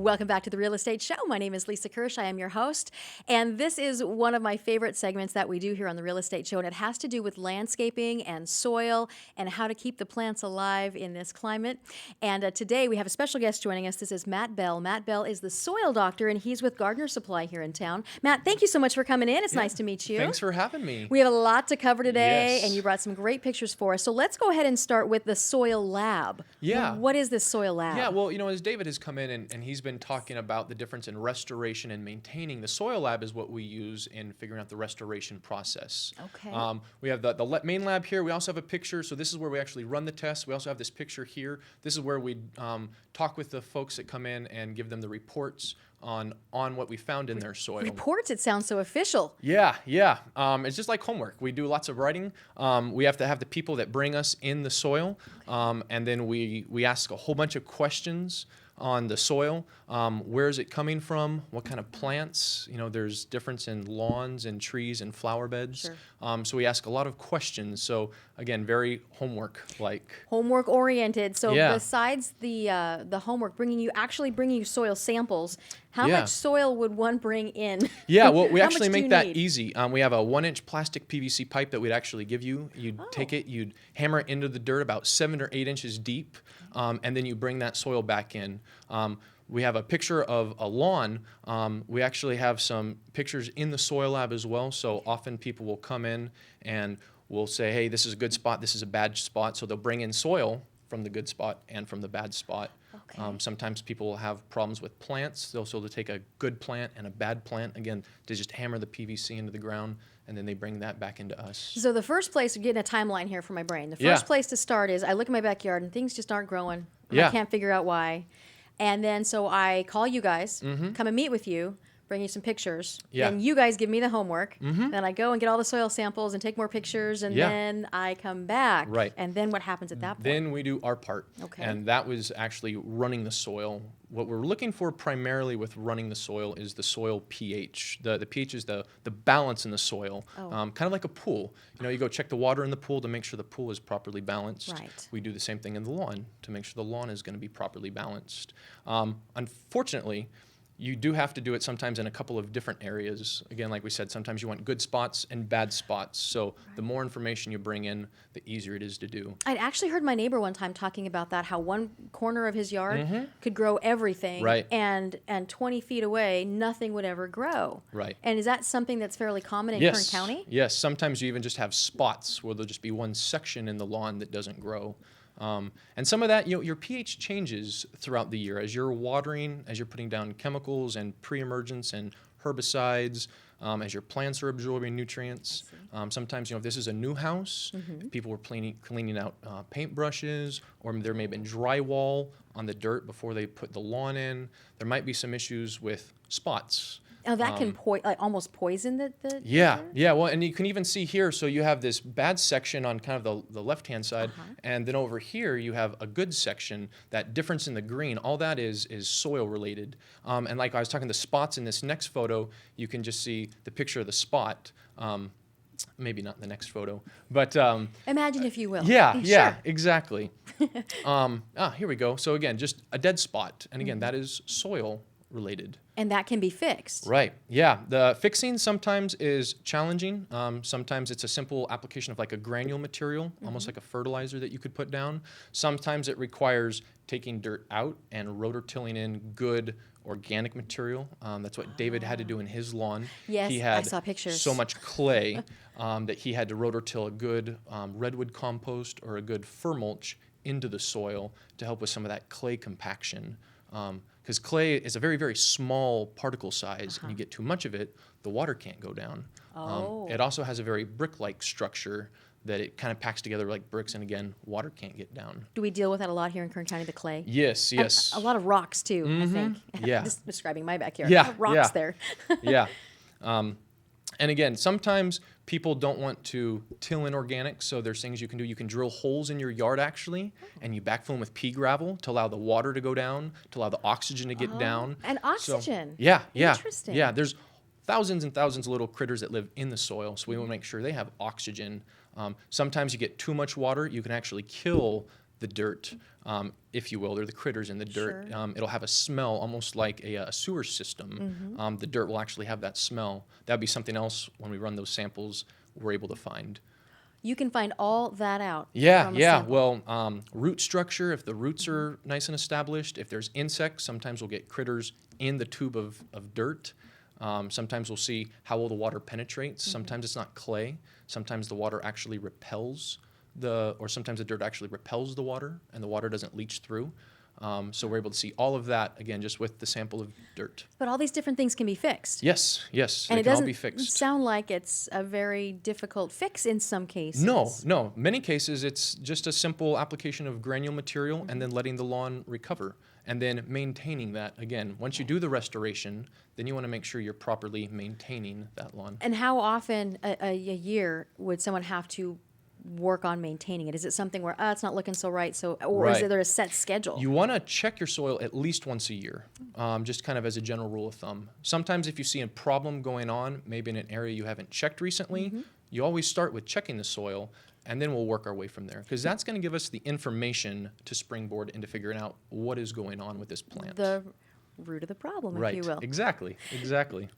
Welcome back to the Real Estate Show. My name is Lisa Kirsch. I am your host. And this is one of my favorite segments that we do here on the Real Estate Show. And it has to do with landscaping and soil and how to keep the plants alive in this climate. And today we have a special guest joining us. This is Matt Bell. Matt Bell is the soil doctor, and he's with Gardener Supply here in town. Matt, thank you so much for coming in. It's nice to meet you. Thanks for having me. We have a lot to cover today, Yes. and you brought some great pictures for us. So let's go ahead and start with the soil lab. Yeah. What is this soil lab? Yeah, well, as David has come in and he's been talking about the difference in restoration and maintaining, the soil lab is what we use in figuring out the restoration process. Okay. We have the main lab here. We also have a picture. So this is where we actually run the tests. We also have this picture here. This is where we talk with the folks that come in and give them the reports on what we found in their soil. Reports, it sounds so official. Yeah. It's just like homework. We do lots of writing. We have to have the people that bring us in the soil, and then we ask a whole bunch of questions on the soil. Where is it coming from? What kind of plants? There's difference in lawns and trees and flower beds. Sure. So we ask a lot of questions. So again, very homework-like. Homework oriented. So Yeah. besides the homework, bringing you soil samples, how Yeah. much soil would one bring in? Yeah, well, we How actually much do make you that need? easy. We have a 1-inch plastic PVC pipe that we'd actually give you. You'd take it, you'd hammer it into the dirt about 7 or 8 inches deep, and then you bring that soil back in. We have a picture of a lawn. We actually have some pictures in the soil lab as well. So often people will come in and we'll say, hey, this is a good spot, this is a bad spot. So they'll bring in soil from the good spot and from the bad spot. Okay. Sometimes people will have problems with plants. So they'll take a good plant and a bad plant. Again, they just hammer the PVC into the ground, and then they bring that back into us. So the first place, getting a timeline here for my brain. The Yeah. first place to start is I look at my backyard and things just aren't growing. And Yeah. I can't figure out why. And then so I call you guys, come and meet with you, bring you some pictures. Yeah. Then you guys give me the homework. Then I go and get all the soil samples and take more pictures, and Yeah. then I come back. Right. And then what happens at that point? Then we do our part. Okay. And that was actually running the soil. What we're looking for primarily with running the soil is the soil pH. The pH is the balance in the soil, Oh. kind of like a pool. You go check the water in the pool to make sure the pool is properly balanced. Right. We do the same thing in the lawn to make sure the lawn is going to be properly balanced. Unfortunately, you do have to do it sometimes in a couple of different areas. Again, like we said, sometimes you want good spots and bad spots. So the more information you bring in, the easier it is to do. I'd actually heard my neighbor one time talking about that, how one corner of his yard could grow everything. Right. And 20 feet away, nothing would ever grow. Right. And is that something that's fairly common in Kern County? Yes, sometimes you even just have spots where there'll just be one section in the lawn that doesn't grow. And some of that, your pH changes throughout the year as you're watering, as you're putting down chemicals and pre-emergents and herbicides, as your plants are absorbing nutrients. Sometimes, if this is a new house, people were cleaning out paintbrushes, or there may have been drywall on the dirt before they put the lawn in. There might be some issues with spots. Oh, that can almost poison the Yeah. Well, and you can even see here, so you have this bad section on kind of the left-hand side, and then over here you have a good section. That difference in the green, all that is soil related. And like I was talking, the spots in this next photo, you can just see the picture of the spot. Maybe not the next photo, but Imagine if you will. yeah, Sure. exactly. Here we go. So again, just a dead spot, and again, that is soil related. And that can be fixed. Right. Yeah. The fixing sometimes is challenging. Sometimes it's a simple application of like a granule material, almost like a fertilizer that you could put down. Sometimes it requires taking dirt out and rototilling in good organic material. That's what David had to do in his lawn. Yes, he had I saw pictures. so much clay that he had to rototill a good redwood compost or a good fir mulch into the soil to help with some of that clay compaction. Because clay is a very, very small particle size, and you get too much of it, the water can't go down. It also has a very brick-like structure that it kind of packs together like bricks, and again, water can't get down. Do we deal with that a lot here in Kern County, the clay? Yes. A lot of rocks, too, I think. Yeah. Just describing my backyard. Yeah, A lot of rocks yeah. there. Yeah. And again, sometimes people don't want to till in organic, so there's things you can do. You can drill holes in your yard, actually, and you backfill them with pea gravel to allow the water to go down, to allow the oxygen to get down. And oxygen. So, yeah. Interesting. Yeah, there's thousands and thousands of little critters that live in the soil, so we want to make sure they have oxygen. Sometimes you get too much water, you can actually kill the dirt, if you will, or the critters in the dirt. Sure. It'll have a smell almost like a sewer system. The dirt will actually have that smell. That'd be something else when we run those samples we're able to find. You can find all that out Yeah, from a yeah. sample. Well, root structure, if the roots are nice and established, if there's insects, sometimes we'll get critters in the tube of dirt. Sometimes we'll see how well the water penetrates. Sometimes it's not clay. Sometimes the water actually repels or sometimes the dirt actually repels the water and the water doesn't leach through. So we're able to see all of that, again, just with the sample of dirt. But all these different things can be fixed. Yes, yes, And they it can all doesn't be fixed. sound like it's a very difficult fix in some cases. No. Many cases, it's just a simple application of granule material and then letting the lawn recover and then maintaining that. Again, once you do the restoration, then you want to make sure you're properly maintaining that lawn. And how often a year would someone have to work on maintaining it? Is it something where it's not looking so right, or is Right. there a set schedule? You want to check your soil at least once a year, just kind of as a general rule of thumb. Sometimes if you see a problem going on, maybe in an area you haven't checked recently, you always start with checking the soil, and then we'll work our way from there. Because that's going to give us the information to springboard into figuring out what is going on with this plant. The root of the problem, Right, if you will. exactly.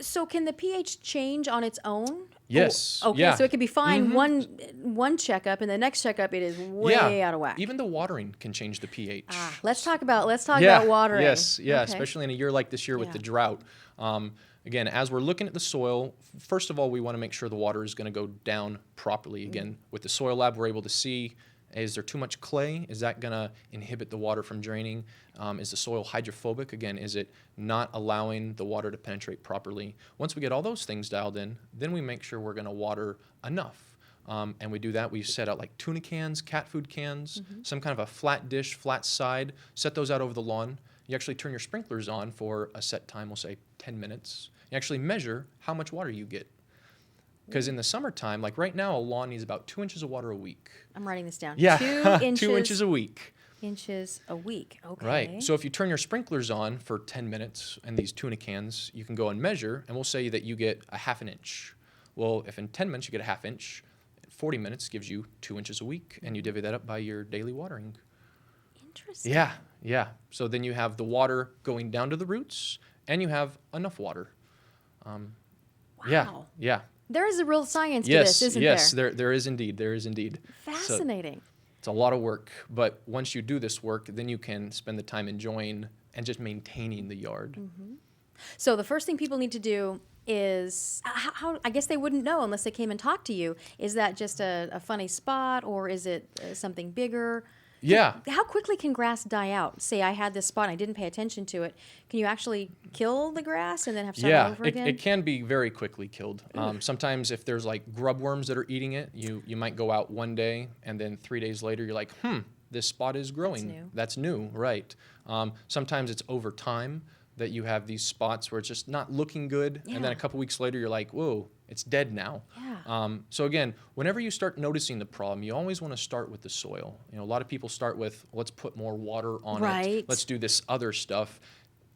So can the pH change on its own? Yes, Oh, okay, yeah. so it could be fine one checkup, and the next checkup it is way Yeah, out of whack. even the watering can change the pH. Let's talk about watering. Yes, yeah, Okay. especially in a year like this year with Yeah. the drought. Again, as we're looking at the soil, first of all, we want to make sure the water is going to go down properly. Again, with the soil lab, we're able to see, is there too much clay? Is that going to inhibit the water from draining? Is the soil hydrophobic? Again, is it not allowing the water to penetrate properly? Once we get all those things dialed in, then we make sure we're going to water enough. And we do that. We set out like tuna cans, cat food cans, some kind of a flat dish, flat side, set those out over the lawn. You actually turn your sprinklers on for a set time, we'll say 10 minutes. You actually measure how much water you get. Because in the summertime, like right now, a lawn needs about 2 inches of water a week. I'm writing this down. Yeah, 2 inches, 2 inches a week. inches a week. Okay. Right. So if you turn your sprinklers on for 10 minutes and these tuna cans, you can go and measure, and we'll say that you get a half an inch. Well, if in 10 minutes you get a half inch, 40 minutes gives you 2 inches a week, and you divvy that up by your daily watering. Interesting. Yeah. So then you have the water going down to the roots, and you have enough water. Wow. Yeah. There is a real science to Yes, this, isn't yes, there? there is indeed. So Fascinating. it's a lot of work, but once you do this work, then you can spend the time enjoying and just maintaining the yard. So the first thing people need to do is how I guess they wouldn't know unless they came and talked to you. Is that just a funny spot, or is it something bigger? Yeah. How quickly can grass die out? Say I had this spot and I didn't pay attention to it. Can you actually kill the grass and then have to start over again? It can be very quickly killed. Sometimes if there's like grub worms that are eating it, you might go out one day and then 3 days later you're like, this spot is growing. That's new, right. Sometimes it's over time that you have these spots where it's just not looking good, and then a couple weeks later you're like, whoa, it's dead now. Yeah. So again, whenever you start noticing the problem, you always want to start with the soil. You know, a lot of people start with, let's put more water on Right. it. Let's do this other stuff.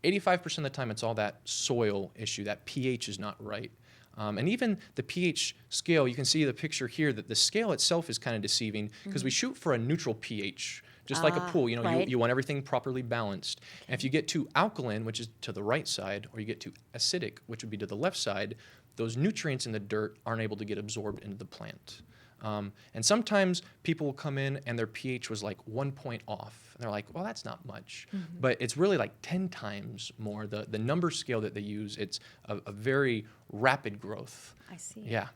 85% of the time, it's all that soil issue. That pH is not right. And even the pH scale, you can see the picture here that the scale itself is kind of deceiving because we shoot for a neutral pH. Just like a pool, right. you want everything properly balanced. And if you get too alkaline, which is to the right side, or you get too acidic, which would be to the left side, those nutrients in the dirt aren't able to get absorbed into the plant. And sometimes people will come in and their pH was like 1 point off. And they're like, well, that's not much. But it's really like 10 times more. The number scale that they use, it's a very rapid growth. I see. Yeah.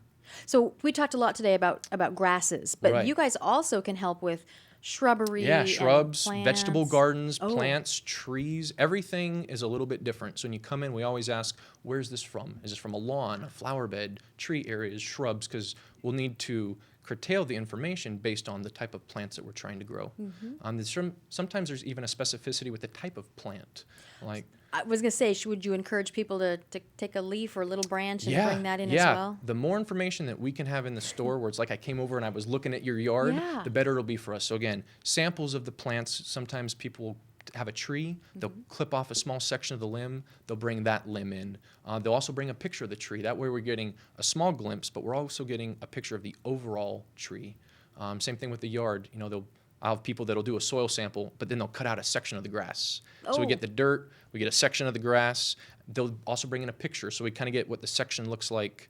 So we talked a lot today about grasses, but Right. you guys also can help with shrubbery. Yeah, and shrubs, vegetable plants. gardens, Oh. plants, trees, everything is a little bit different. So when you come in, we always ask, where's this from? Is this from a lawn, a flower bed, tree areas, shrubs? Because we'll need to curtail the information based on the type of plants that we're trying to grow. Sometimes there's even a specificity with the type of plant. Like, I was going to say, would you encourage people to take a leaf or a little branch and bring that in as well? The more information that we can have in the store where it's like I came over and I was looking at your yard, Yeah. the better it'll be for us. So again, samples of the plants, sometimes people will have a tree, they'll clip off a small section of the limb, they'll bring that limb in. They'll also bring a picture of the tree. That way we're getting a small glimpse, but we're also getting a picture of the overall tree. Same thing with the yard. You know, they'll I'll have people that'll do a soil sample, but then they'll cut out a section of the grass. So we Oh. get the dirt, we get a section of the grass. They'll also bring in a picture, so we kind of get what the section looks like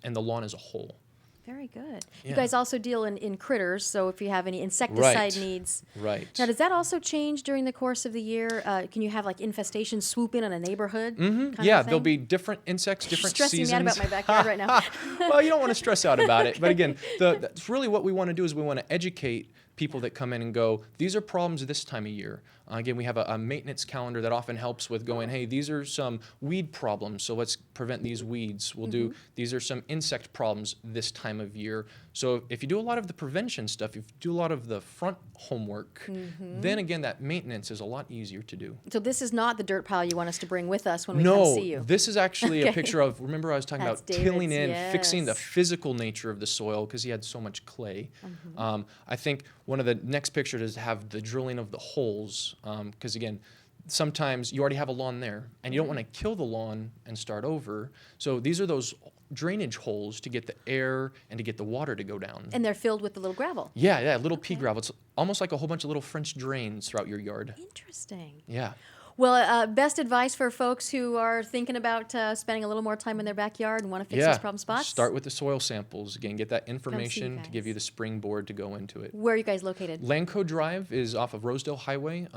and the lawn as a whole. Very good. You Yeah. guys also deal in critters, so if you have any insecticide Right. needs. Right. Now, does that also change during the course of the year? Can you have like infestations swoop in on a neighborhood? kind Yeah, of there'll thing? be different insects, different Stressing seasons. me out about my backyard right now. Well, you don't want to stress out about it. But again, that's really what we want to do is we want to educate people that come in and go, these are problems this time of year. Again, we have a maintenance calendar that often helps with going, hey, these are some weed problems, so let's prevent these weeds. We'll do, these are some insect problems this time of year. So if you do a lot of the prevention stuff, if you do a lot of the front homework, then again, that maintenance is a lot easier to do. So this is not the dirt pile you want us to bring with us when we come see you. No, this is actually a Okay. picture of, remember I was talking That's about tilling David's, in, fixing the yes. physical nature of the soil because he had so much clay. I think one of the next pictures is to have the drilling of the holes because again, sometimes you already have a lawn there and you don't want to kill the lawn and start over. So these are those drainage holes to get the air and to get the water to go down. And they're filled with the little gravel. Yeah, little pea gravel. It's almost like a whole bunch of little French drains throughout your yard. Interesting. Yeah. Well, best advice for folks who are thinking about spending a little more time in their backyard and want to fix those problem spots? Start with the soil samples. Again, get that you information to give guys. you the springboard to go into it. Where are you guys located? Lanco Drive is off of Rosedale Highway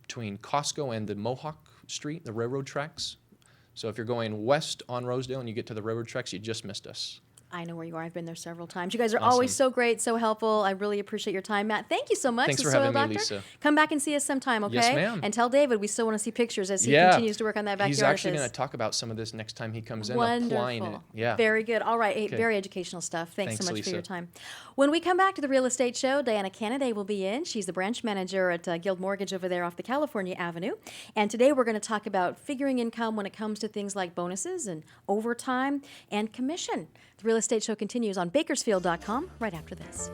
between Costco and the Mohawk Street, the railroad tracks. So if you're going west on Rosedale and you get to the railroad tracks, you just missed us. I know where you are. I've been there several times. You guys are Awesome. always so great, so helpful. I really appreciate your time, Matt. Thank you so much. Thanks the for having Soil me, Doctor. Lisa. Come back and see us sometime, okay? Yes, ma'am. And tell David we still want to see pictures as he continues to work on that backyard. He's of actually his. going to talk about some of this next time he comes in, Wonderful. applying it. Yeah. Very good. All right. Okay. Very educational stuff. Thanks so Thanks, much Lisa. for your time. When we come back to the Real Estate Show, Diana Kennedy will be in. She's the branch manager at Guild Mortgage over there off the California Avenue. And today we're going to talk about figuring income when it comes to things like bonuses and overtime and commission. The Real Estate Show continues on Bakersfield.com right after this.